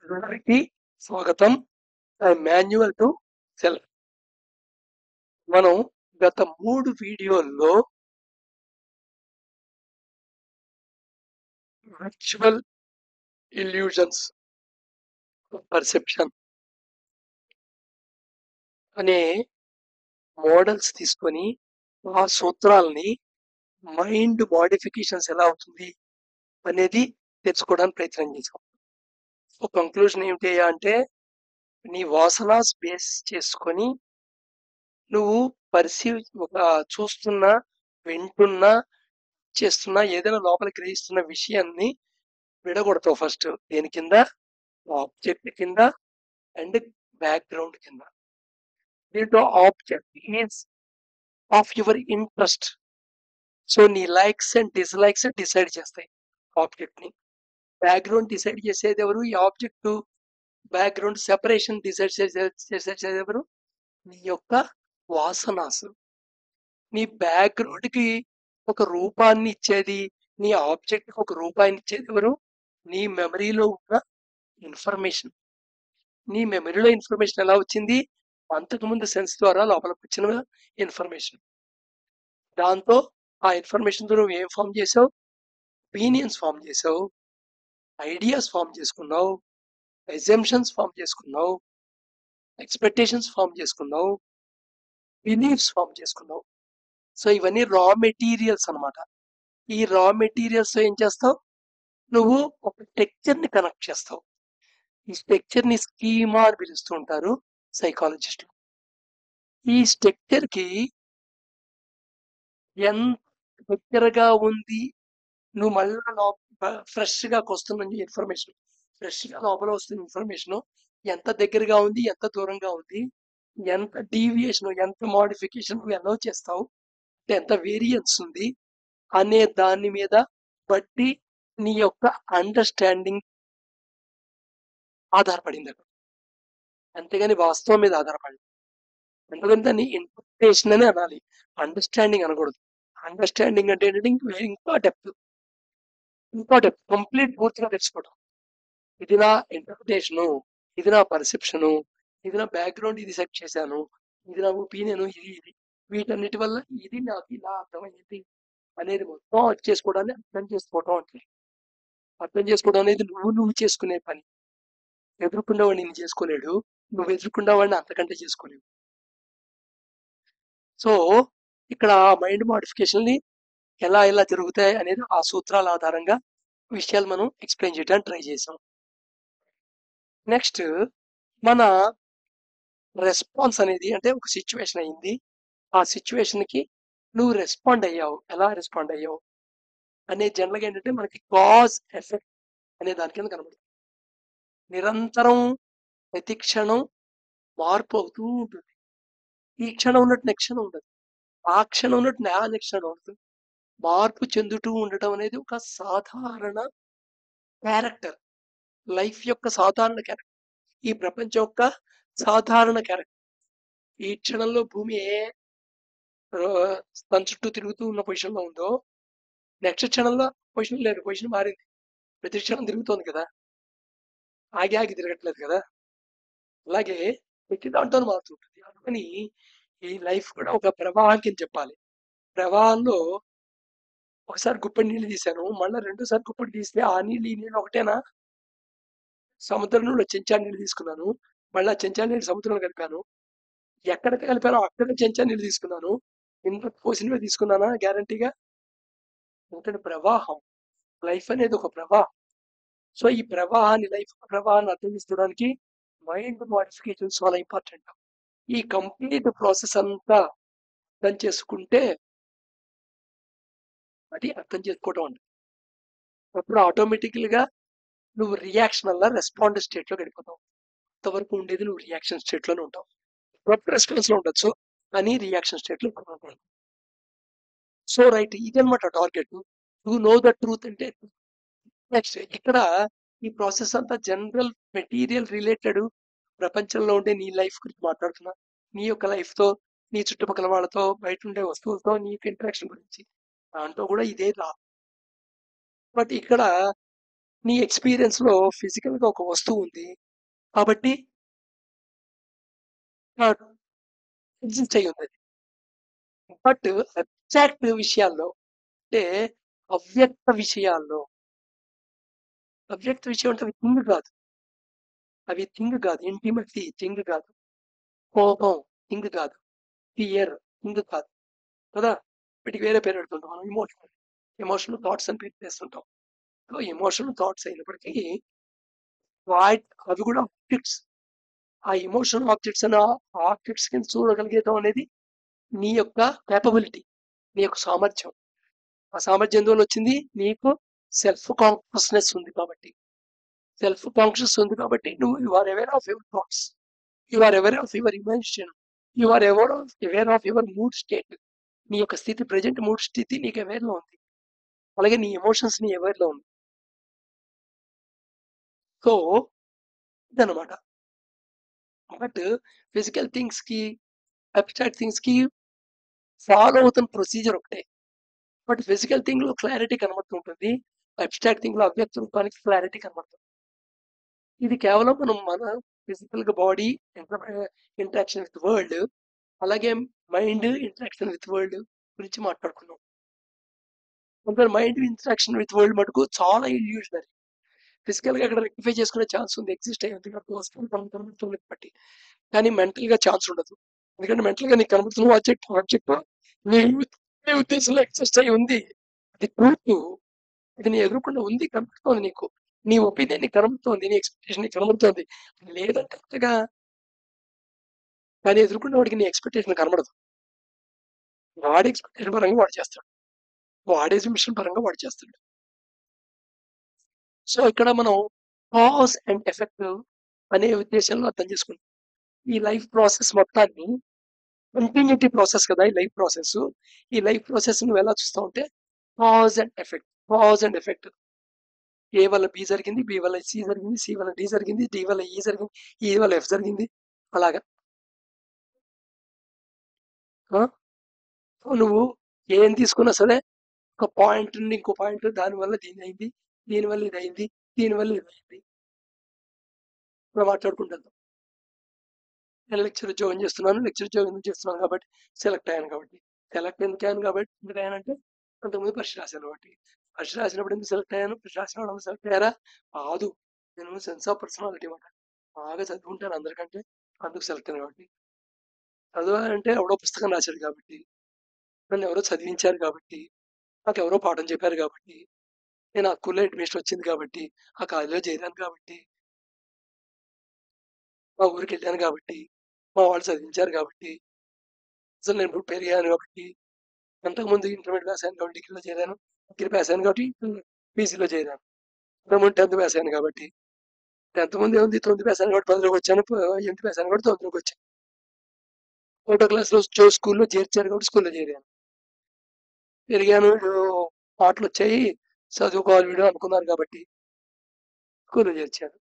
అందరికీ స్వాగతం. Manual to self. మనం గత 3 వీడియోల్లో వర్చువల్ ఇల్యూజన్స్ పర్సెప్షన్ అనే మోడల్స్ తీసుకొని ఆ సూత్రాలని మైండ్ మోడిఫికేషన్స్ ఎలా అవుతుంది అనేది తెలుసుకోవడానికి ప్రయత్నం చేసాం. సో కంక్లూజన్ ఏమిటి అంటే నీ వాసనాస్ బేస్ చేసుకొని నువ్వు చూస్తున్నా, వింటున్నా, చేస్తున్నా ఏదైనా లోపల గ్రహిస్తున్న విషయాన్ని విడగొడతావు ఫస్ట్. దేని కింద? ఆబ్జెక్ట్ కింద అండ్ బ్యాక్గ్రౌండ్ కింద. దీంట్లో object is of your interest. So నీ లైక్స్ అండ్ డిస్లైక్స్ డిసైడ్ చేస్తాయి ఆబ్జెక్ట్ ని. బ్యాక్గ్రౌండ్ డిసైడ్ చేసేది ఎవరు? ఈ ఆబ్జెక్ట్ బ్యాక్గ్రౌండ్ సెపరేషన్ డిసైడ్ చేసేది ఎవరు? నీ యొక్క వాసనాస్. నీ బ్యాక్గ్రౌండ్ కి ఒక రూపాన్ని ఇచ్చేది, నీ ఆబ్జెక్ట్ కి ఒక రూపాన్ని ఇచ్చేది ఎవరు? నీ మెమరీలో ఉన్న ఇన్ఫర్మేషన్. నీ మెమరీలో ఇన్ఫర్మేషన్ ఎలా వచ్చింది? అంతకుముందు సెన్స్ ద్వారా లోపలికి వచ్చిన ఇన్ఫర్మేషన్. దాంతో ఆ ఇన్ఫర్మేషన్ తో నువ్వు ఏం ఫామ్ చేసావు? ఒపీనియన్స్ ఫామ్ చేసావు, ఐడియాస్ ఫామ్ చేసుకున్నావు, ఎగ్జంప్షన్స్ ఫామ్ చేసుకున్నావు, ఎక్స్పెక్టేషన్స్ ఫామ్ చేసుకున్నావు, బిలీఫ్స్ ఫామ్ చేసుకున్నావు. సో ఇవన్నీ రా మెటీరియల్స్ అన్నమాట. ఈ రా మెటీరియల్స్ ఏం చేస్తావు? నువ్వు ఒక టెక్చర్ ని కనెక్ట్ చేస్తావు. ఈ స్ట్రక్చర్ ని స్కీమా అని పిలుస్తూ ఉంటారు సైకాలజిస్టులు. ఈ స్ట్రక్చర్ కి ఎంత దగ్గరగా ఉంది, నువ్వు మళ్ళా ఫ్రెష్ గా వస్తున్న ఇన్ఫర్మేషన్, ఫ్రెష్ గా లోపల వస్తున్న ఇన్ఫర్మేషన్ ఎంత దగ్గరగా ఉంది, ఎంత దూరంగా ఉంది, ఎంత డీవియేషన్, ఎంత మోడిఫికేషన్ నువ్వు ఎలా చేస్తావు, ఎంత వేరియన్స్ ఉంది అనే దాని మీద బట్టి నీ యొక్క అండర్స్టాండింగ్ ఆధారపడింది అక్కడ. అంతేగాని వాస్తవం మీద ఆధారపడింది. ఎందుకంటే దాన్ని ఇంటర్ప్రిటేషన్ అని అనాలి, అండర్స్టాండింగ్ అనకూడదు. అండర్స్టాండింగ్ అంటే ఏంటంటే ఇంకా డెప్త్, కంప్లీట్ పూర్తిగా తెలుసుకోవడం. ఇది నా ఇంటర్ప్రిటేషను, ఇది నా పర్సెప్షను, ఇది నా బ్యాక్గ్రౌండ్, ఇది సెట్ చేశాను, ఇది నా ఒపీనియన్, ఇది వీటన్నిటి వల్ల ఇది నాకు ఇలా అర్థమైంది అనేది మొత్తం చేసుకోవడాన్ని అర్థం చేసుకోవడం అంటే. అర్థం చేసుకోవడం అనేది నువ్వు చేసుకునే పని. ఎదుర్కొన్న వాడిని నేను చేసుకోలేడు, నువ్వు ఎదుర్కొన్న వాడిని అంతకంటే చేసుకోలేవు. సో ఇక్కడ మైండ్ మోడిఫికేషన్ ని ఎలా జరుగుతాయి అనేది ఆ సూత్రాల ఆధారంగా విషయాలు మనం ఎక్స్ప్లెయిన్ చేయడానికి ట్రై చేసాం. నెక్స్ట్ మన రెస్పాన్స్ అనేది అంటే ఒక సిచ్యువేషన్ అయింది, ఆ సిచ్యువేషన్ కి నువ్వు రెస్పాండ్ అయ్యావు, ఎలా రెస్పాండ్ అయ్యావు అనేది జనరల్గా ఏంటంటే మనకి కాజ్ ఎఫెక్ట్ అనే దాని కింద కనబడుతుంది. నిరంతరం ప్రతి క్షణం మార్పు అవుతూ ఉంటుంది. ఈ క్షణం ఉన్నట్టు నెక్స్ట్ క్షణం ఉండదు, ఆ క్షణం ఉన్నట్టు నెక్స్ట్ క్షణం ఉంటుంది. మార్పు చెందుతూ ఉండటం అనేది ఒక సాధారణ క్యారెక్టర్, లైఫ్ యొక్క సాధారణ క్యారెక్టర్, ఈ ప్రపంచం యొక్క సాధారణ క్యారెక్టర్. ఈ క్షణంలో భూమి తన చుట్టూ తిరుగుతూ ఉన్న పొజిషన్ లో ఉందో నెక్స్ట్ క్షణంలో పొజిషన్ లేదు, పొజిషన్ మారింది. ప్రతి క్షణం తిరుగుతోంది కదా, ఆగి తిరగట్లేదు కదా. అలాగే ప్రతి దాంట్లో మారుతుంటుంది. అందుకని ఈ లైఫ్ కూడా ఒక ప్రవాహం కింద చెప్పాలి. ప్రవాహంలో ఒకసారి గుప్పెడి నీళ్ళు తీశాను, మళ్ళీ రెండోసారి గుప్పెడి తీస్తే ఆ నీళ్ళు ఈ నీళ్ళు ఒకటేనా? సముద్రం నుండి చెంచా నీళ్ళు తీసుకున్నాను, మళ్ళీ చెంచా నీళ్ళు సముద్రంలో కలిపాను, ఎక్కడికి కలిపానో అక్కడ చెంచా నీళ్ళు తీసుకున్నాను, ఇంత పోసినవే తీసుకున్నానా గ్యారంటీగా? ఎందుకంటే ప్రవాహం, లైఫ్ అనేది ఒక ప్రవాహం. సో ఈ ప్రవాహాన్ని, లైఫ్ ప్రవాహాన్ని అర్థం చేసుకోవడానికి మైండ్ మోడిఫికేషన్ చాలా ఇంపార్టెంట్. ఈ కంప్లీట్ ప్రాసెస్ అంతా అర్థం చేసుకుంటే అది అర్థం చేసుకోవడం అంటే అప్పుడు ఆటోమేటికల్ గా నువ్వు రియాక్షన్ వల్ల రెస్పాండ్ స్టేట్ లో గడిపోతావు. అంతవరకు ఉండేది నువ్వు రియాక్షన్ స్టేట్ లోనే ఉంటావు. రెస్పాన్స్ లో ఉండొచ్చు కానీ రియాక్షన్ స్టేట్ లో ఉంటావు. సో రైట్, ఇదనమాట target. To know the truth అంటే. నెక్స్ట్ ఇక్కడ ఈ ప్రాసెస్ అంతా జనరల్ మెటీరియల్ రిలేటెడ్, ప్రపంచంలో ఉండే నీ లైఫ్ గురించి మాట్లాడుతున్నా, నీ యొక్క లైఫ్ తో, నీ చుట్టుపక్కల వాళ్ళతో, బయట ఉండే వస్తువులతో నీకు ఇంటరాక్షన్ గురించి, దాంట్లో కూడా ఇదే లా. బట్ ఇక్కడ నీ ఎక్స్పీరియన్స్లో ఫిజికల్గా ఒక వస్తువు ఉంది కాబట్టి ఎగ్జిస్ట్ అయ్యి ఉంది. బట్ అబ్స్ట్రాక్ట్ విషయాల్లో అంటే అవ్యక్త విషయాల్లో, అవ్యక్త విషయం అంటే అవి థింగ్ కాదు, అవి థింగ్ కాదు. ఇంటిమసీ థింగ్ కాదు, కోపం థింగ్ కాదు, ఫియర్ థింగ్ కాదు కదా. వీటికి వేరే పేరు పెడుతుంటాం మనం, ఎమోషనల్ థాట్స్ అని పేరు చేస్తుంటాం. సో ఎమోషనల్ థాట్స్ అయినప్పటికీ అవి కూడా ఆబ్జెక్ట్స్. ఆ ఎమోషనల్ ఆబ్జెక్ట్స్ అనే ఆబ్జెక్ట్స్ కింద చూడగలిగేయడం అనేది నీ యొక్క కేపబిలిటీ, నీ యొక్క సామర్థ్యం. ఆ సామర్థ్యం ఎందువల్ల వచ్చింది? నీకు సెల్ఫ్ కాన్షియస్నెస్ ఉంది కాబట్టి. సెల్ఫ్ కాన్షియస్ ఉంది కాబట్టి నువ్వు you are aware of your thoughts, you are aware of your emotion, you are aware of your mood state. నీ యొక్క స్థితి, ప్రజెంట్ మూడ్ స్థితి నీకు అవేర్లో ఉంది, అలాగే నీ ఎమోషన్స్ నీ అవేర్లో ఉంది. సో ఇదనమాట. బట్ ఫిజికల్ థింగ్స్ కి, అబ్స్ట్రాక్ట్ థింగ్స్ కి ఫాలో అవుతున్న ప్రొసీజర్ ఒకటే. బట్ ఫిజికల్ థింగ్ లో క్లారిటీ కనబడుతుంటుంది, అబ్స్ట్రాక్ట్ థింగ్ లో అవ్యక్త రూపానికి క్లారిటీ కనబడుతుంది. ఇది కేవలం మనం మన ఫిజికల్ గా బాడీ ఇంటరాక్షన్ విత్ వరల్డ్, అలాగే మైండ్ ఇంటరాక్షన్ విత్ వరల్డ్ గురించి మాట్లాడుకున్నాం. అందుకని మైండ్ ఇంటరాక్షన్ విత్ వరల్డ్ మటుకు చాలా ఇల్యూషనరీ. ఫిజికల్ గా అక్కడ రెక్టిఫై చేసుకునే ఛాన్స్ ఉంది, ఎగ్జిస్ట్ అయ్యి ఉంది కాబట్టి వస్తువులు కనబడుతుంది బట్టి. కానీ మెంటల్ గా ఛాన్స్ ఉండదు, ఎందుకంటే మెంటల్ గా నీకు కనబడుతున్న ఆబ్జెక్ట్ నీ ఉద్దేశంలో ఎగ్జిస్ట్ అయ్యి ఉంది. అది ట్రూత్, అది నీ ఎదురుకుండా ఉంది, కనబడుతోంది నీకు. నీ ఒపీనియన్ నీకు కనబడుతోంది, నీ ఎక్స్పెక్టేషన్ నీకు కనబడుతోంది. లేదంటే అంతగా కానీ ఎదుర్కొన్న వాడికి నీ ఎక్స్పెక్టేషన్ కనబడదు. వాడి ఎక్స్పెక్టేషన్ పరంగా వాడు చేస్తాడు, వాడి ఎగ్జిబిషన్ పరంగా వాడు చేస్తాడు. సో ఇక్కడ మనం కాజ్ అండ్ ఎఫెక్ట్ అనే ఉద్దేశంలో అర్థం చేసుకుంటాం. ఈ లైఫ్ ప్రాసెస్ మొత్తాన్ని కంటిన్యూటీ ప్రాసెస్ కదా ఈ లైఫ్ ప్రాసెస్. ఈ లైఫ్ ప్రాసెస్ నువ్వు ఎలా చూస్తావు అంటే cause and effect, cause and effect. ఏ వల్ల బి జరిగింది, బి వల్ల సి జరిగింది, సి వల్ల డి జరిగింది, డి వల్ల ఈ జరిగింది, ఈ వల్ల ఎఫ్ జరిగింది, అలాగా. నువ్వు ఏం తీసుకున్నా సరే ఒక పాయింట్ నుండి ఇంకో పాయింట్, దానివల్ల దీని అయింది, దీనివల్ల ఇది అయింది, దీనివల్ల ఇది అయింది, మనం మాట్లాడుకుంటాం. నేను లెక్చర్ ఉద్యోగం చేస్తున్నాను, లెక్చర్ ఉద్యోగం ఎందుకు చేస్తున్నాను కాబట్టి సెలెక్ట్ అయ్యాను కాబట్టి. సెలెక్ట్ ఎందుకు అయ్యాను కాబట్టి ఎందుకు అయ్యానంటే అంతకుముందు పరీక్ష రాశాను కాబట్టి. పరీక్ష రాసినప్పుడు ఎందుకు సెలెక్ట్ అయ్యాను? పరీక్ష రాసిన వాళ్ళు సెలెక్ట్ అయ్యారా? కాదు, నేను సెన్స్ ఆఫ్ పర్సనాలిటీ మాట బాగా చదువుకుంటాను అందరికంటే, అందుకు సెలెక్ట్ అయ్యాను కాబట్టి. చదవాలంటే ఎవడో పుస్తకం రాశాడు కాబట్టి, నన్ను ఎవరో చదివించారు కాబట్టి, నాకు ఎవరో పాఠం చెప్పారు కాబట్టి, నేను ఆ స్కూల్లో అడ్మిషన్ వచ్చింది కాబట్టి, ఆ కాలేజీలో చేరాను కాబట్టి, మా ఊరికి వెళ్ళాను కాబట్టి, మా వాళ్ళు చదివించారు కాబట్టి, అసలు నేను ఇప్పుడు పెరిగాను కాబట్టి, అంతకుముందు ఇంటర్మీడియట్ పాస్ అయ్యాను కాబట్టి డిగ్రీలో చేరాను, డిగ్రీ పాస్ అయ్యాను కాబట్టి పీజీలో చేరాను, అంతకుముందు 10th పాస్ అయ్యాను కాబట్టి. 10th ముందు ఏముంది, 9th పాస్ అయ్యాను కాబట్టి 10లోకి వచ్చాను, 8th పాస్ అయ్యాను కాబట్టి 9లోకి వచ్చాను. 1వ క్లాస్లో స్కూల్లో చేర్చారు కాబట్టి స్కూల్లో చేరాను, పెరిగాను, పాటలు వచ్చాయి, చదువుకోవాలి వీడు అనుకున్నారు కాబట్టి స్కూల్లో చేర్చారు.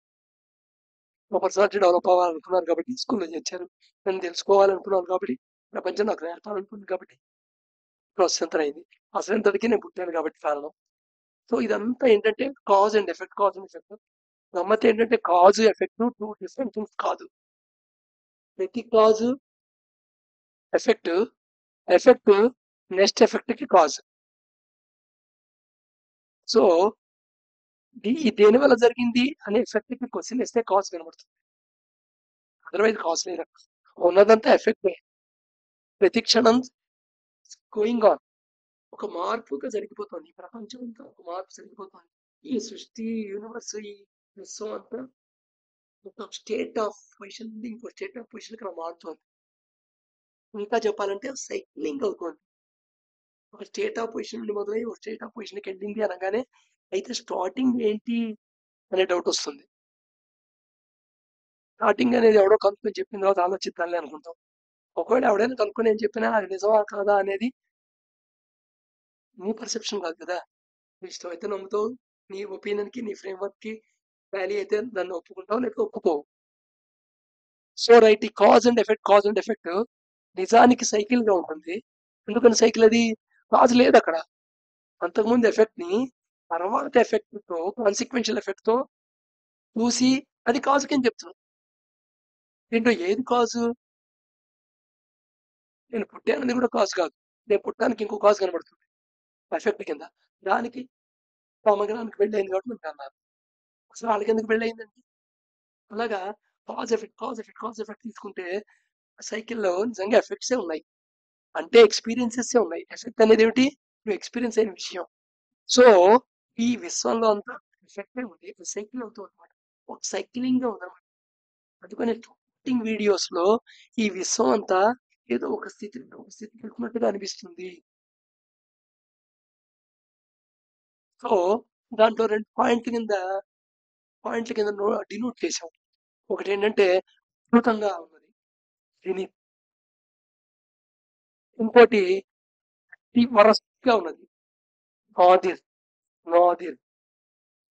మా పర్సనాలిటీ డెవలప్ అవ్వాలనుకున్నారు కాబట్టి స్కూల్లో చేర్చారు. నేను తెలుసుకోవాలనుకున్నాను కాబట్టి, ప్రపంచం నాకు నేర్పాలనుకుంది కాబట్టి ప్రాసెస్ ఎంత అయింది. అసలు ఎంతటికి నేను పుట్టాను కాబట్టి కారణం. సో ఇదంతా ఏంటంటే cause and effect, cause and effect. గమ్మత్ ఏంటంటే cause effect two different things కాదు. ప్రతి cause effect, effect next effect కి కాజ్. సో దేని వల్ల జరిగింది అనే ఎఫెక్ట్ కి క్వశ్చన్ వేస్తే కాజ్ కనబడుతుంది, అదర్వైజ్ కాజ్ లేదు. ఉన్నదంతా ఎఫెక్ట్. ప్రతి క్షణం గోయింగ్ ఆన్, ఒక మార్పుగా జరిగిపోతుంది. ఈ ప్రపంచం అంతా ఒక మార్పు జరిగిపోతుంది. ఈ సృష్టి, యూనివర్స్, ఈ విశ్వం అంతా ఒక స్టేట్ ఆఫ్ పొజిషన్ నుండి ఇంకో స్టేట్ ఆఫ్ పొజిషన్ ఇక్కడ మారుతుంది. ఇంకా చెప్పాలంటే సైక్లింగ్ అవుతుంది. ఒక స్టేట్ ఆఫ్ పొజిషన్ నుండి మొదలై ఒక స్టేట్ ఆఫ్ పొజిషన్కి వెళ్ళింది అనగానే అయితే స్టార్టింగ్ ఏంటి అనే డౌట్ వస్తుంది. స్టార్టింగ్ అనేది ఎవడో కనుక్కొని చెప్పిన తర్వాత ఆలోచిద్దాంలే అనుకుంటాం. ఒకవేళ ఎవడైనా కనుక్కొని ఏం చెప్పినా అది నిజమా కాదా అనేది నీ పర్సెప్షన్ కాదు కదా. నీ ఇష్టం అయితే నమ్ముతావు, నీ ఒపీనియన్ కి, నీ ఫ్రేమ్వర్క్ కి వాల్యూ అయితే దాన్ని ఒప్పుకుంటావు, లేకపోతే ఒప్పుకోవు. సో రైట్, ఈ cause and effect, cause and effect నిజానికి సైకిల్ గా ఉంటుంది. ఎందుకని సైకిల్? అది కాజ్ లేదు అక్కడ. అంతకుముందు ఎఫెక్ట్ ని తర్వాత ఎఫెక్ట్‌తో కాన్సిక్వెన్షియల్ ఎఫెక్ట్‌తో చూసి అది కాజ్ కింద చెప్తున్నాం. దీంట్లో ఏది కాజు? నేను పుట్టానది కూడా కాజ్ కాదు. నేను పుట్టడానికి ఇంకో కాజ్ కనబడుతుంది ఎఫెక్ట్ కింద. దానికి మా అమ్మగారికి పెళ్ళయింది కాబట్టి నేను అన్నారు. అసలు వాళ్ళకెందుకు పెళ్ళయిందండి? అలాగా cause effect, cause effect, cause effect తీసుకుంటే సైకిల్‌లో నిజంగా ఎఫెక్ట్సే ఉన్నాయి. అంటే ఎక్స్‌పీరియన్సెసే ఉన్నాయి. ఎఫెక్ట్ అనేది ఏమిటి? నువ్వు ఎక్స్‌పీరియన్స్ అయిన విషయం. సో, ఈ విశ్వంలో అంతా ఎఫెక్టే ఉంది. సైకిల్ అవుతుందన్నమాట. ఒక సైక్లింగ్‌గా ఉందన్నమాట. అందుకనే షూటింగ్ వీడియోస్‌లో ఈ విశ్వం అంతా ఏదో ఒక స్థితికి వెళ్తున్నట్టుగా అనిపిస్తుంది. సో, దాంట్లో 2 పాయింట్ల కింద డినోట్ చేశాం. ఒకటేంటంటే అద్భుతంగా ఉన్నది. జెనిత్. ఇంకోటి వరస్ట్‌గా ఉన్నది. నాదిర్. నాదిర్.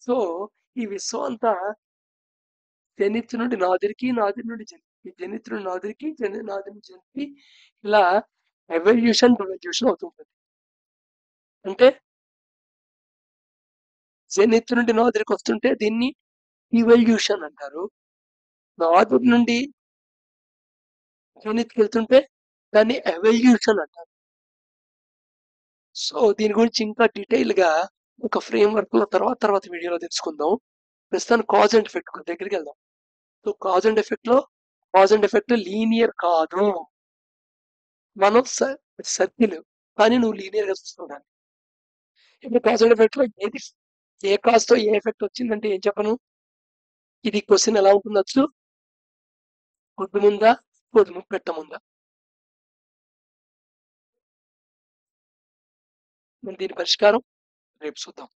సో, ఈ విశ్వం అంతా జెనిత్ నుండి నాదిర్‌కి, నాదిర్ నుండి జెనిత్‌కి, జెనిత్ నుండి నాదిర్‌కి, నాదిర్ నుంచి జెనిత్‌కి ఇలా ఎవల్యూషన్, రివల్యూషన్ అవుతూ ఉంటుంది. అంటే జెనిత్ నుండి నాదిర్‌కి వస్తుంటే దీన్ని ఇవల్యూషన్ అంటారు. నాదిర్ నుండి జెనిత్‌కి వెళ్తుంటే దాన్ని ఎవల్యూషన్ అంటారు. సో, దీని గురించి ఇంకా డీటెయిల్‌గా ఒక ఫ్రేమ్‌వర్క్‌లో తర్వాత వీడియోలో తెలుసుకుందాం. ప్రస్తుతానికి కాజ్ అండ్ ఎఫెక్ట్ దగ్గరికెళ్దాం. So, cause and effect linear కాదు. మనం సర్కిల్. కానీ నువ్వు లీనియర్‌గా చూస్తున్నావు దాన్ని. ఇప్పుడు కాజ్ అండ్ ఎఫెక్ట్‌లో ఏ కాజ్‌తో ఏ ఎఫెక్ట్ వచ్చిందంటే ఏం చెప్పను? ఇది క్వెషన్ ఎలా ఉంటుందచ్చు? గుడ్డు ముందా? గోధుమ పెట్ట ముందా? మరి దీని పరిష్కారం రేపు చూద్దాం.